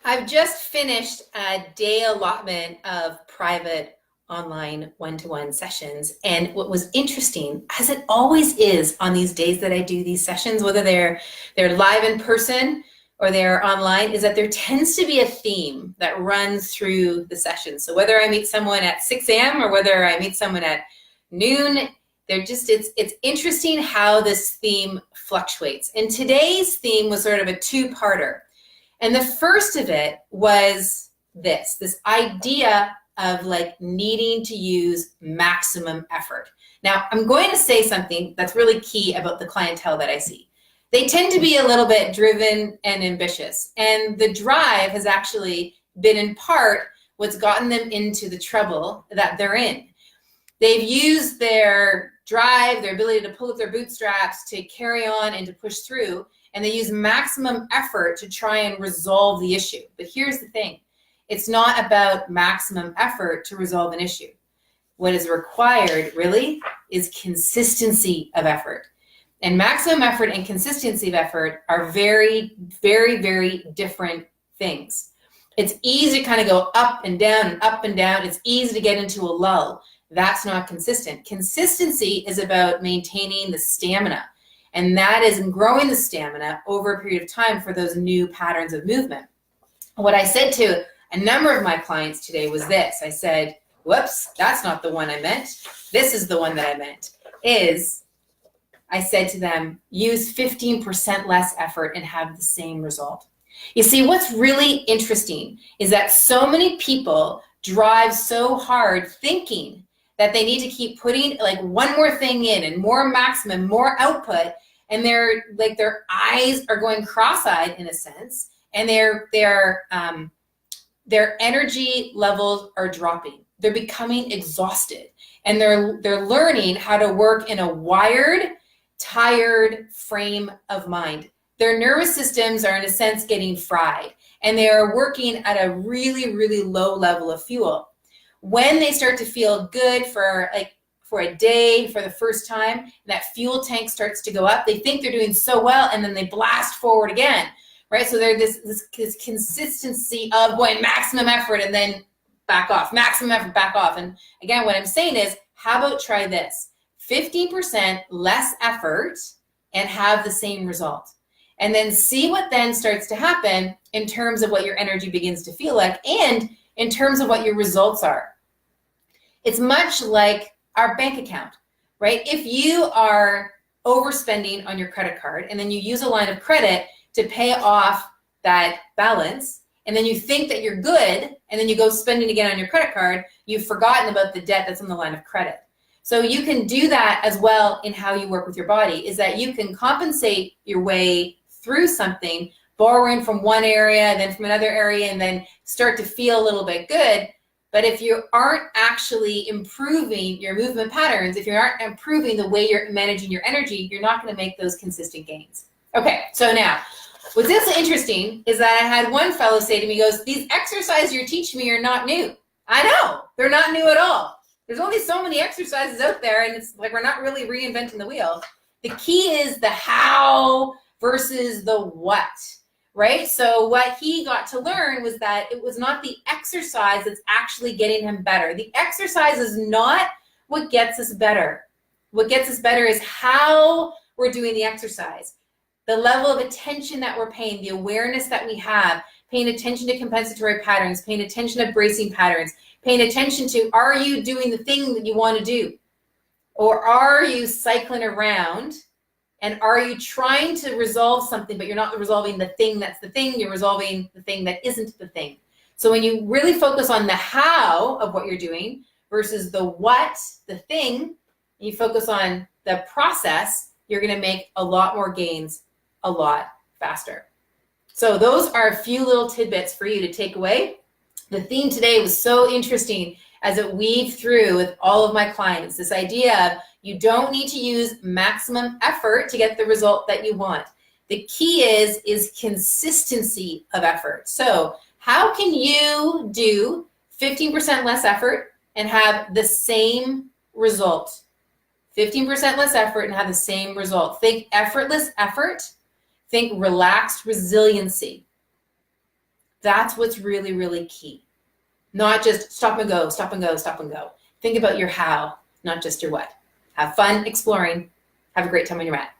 I've just finished a day allotment of private online one-to-one sessions. And what was interesting, as it always is on these days that I do these sessions, whether they're live in person or they're online, is that there tends to be a theme that runs through the session. So whether I meet someone at 6 a.m. or whether I meet someone at noon, it's interesting how this theme fluctuates. And today's theme was sort of a two-parter. And the first of it was this idea of like needing to use maximum effort. Now, I'm going to say something that's really key about the clientele that I see. They tend to be a little bit driven and ambitious, and the drive has actually been in part what's gotten them into the trouble that they're in. They've used their drive, their ability to pull up their bootstraps, to carry on and to push through, and they use maximum effort to try and resolve the issue. But here's the thing. It's not about maximum effort to resolve an issue. What is required, really, is consistency of effort. And maximum effort and consistency of effort are very, very, very different things. It's easy to kind of go up and down and up and down. It's easy to get into a lull. That's not consistent. Consistency is about maintaining the stamina. And that is in growing the stamina over a period of time for those new patterns of movement. What I said to a number of my clients today was this. I said, whoops, that's not the one I meant. This is the one that I meant. I said to them, use 15% less effort and have the same result. You see, what's really interesting is that so many people drive so hard thinking that they need to keep putting like one more thing in and more maximum, more output, and their eyes are going cross-eyed in a sense, and their energy levels are dropping. They're becoming exhausted, and they're learning how to work in a wired, tired frame of mind. Their nervous systems are in a sense getting fried, and they are working at a really, really low level of fuel. When they start to feel good for a day for the first time, and that fuel tank starts to go up, they think they're doing so well, and then they blast forward again, right? So there's this consistency of going maximum effort and then back off, maximum effort, back off. And again, what I'm saying is, how about try this? 15% less effort and have the same result. And then see what then starts to happen in terms of what your energy begins to feel like and in terms of what your results are. It's much like our bank account, right? If you are overspending on your credit card and then you use a line of credit to pay off that balance, and then you think that you're good, and then you go spending again on your credit card, you've forgotten about the debt that's on the line of credit. So you can do that as well in how you work with your body, is that you can compensate your way through something, borrowing from one area, then from another area, and then start to feel a little bit good. But if you aren't actually improving your movement patterns, if you aren't improving the way you're managing your energy, you're not going to make those consistent gains. Okay, so now, what's also interesting is that I had one fellow say to me, he goes, these exercises you're teaching me are not new. I know, they're not new at all. There's only so many exercises out there, and it's like we're not really reinventing the wheel. The key is the how versus the what. Right? So what he got to learn was that it was not the exercise that's actually getting him better. The exercise is not what gets us better. What gets us better is how we're doing the exercise, the level of attention that we're paying, the awareness that we have, paying attention to compensatory patterns, paying attention to bracing patterns, paying attention to, are you doing the thing that you want to do? Or are you cycling around? And are you trying to resolve something, but you're not resolving the thing that's the thing, you're resolving the thing that isn't the thing. So when you really focus on the how of what you're doing versus the what, the thing, and you focus on the process, you're going to make a lot more gains a lot faster. So those are a few little tidbits for you to take away. The theme today was so interesting as it weaved through with all of my clients, this idea of you don't need to use maximum effort to get the result that you want. The key is consistency of effort. So how can you do 15% less effort and have the same result? 15% less effort and have the same result. Think effortless effort. Think relaxed resiliency. That's what's really, really key. Not just stop and go, stop and go, stop and go. Think about your how, not just your what. Have fun exploring. Have a great time on your mat.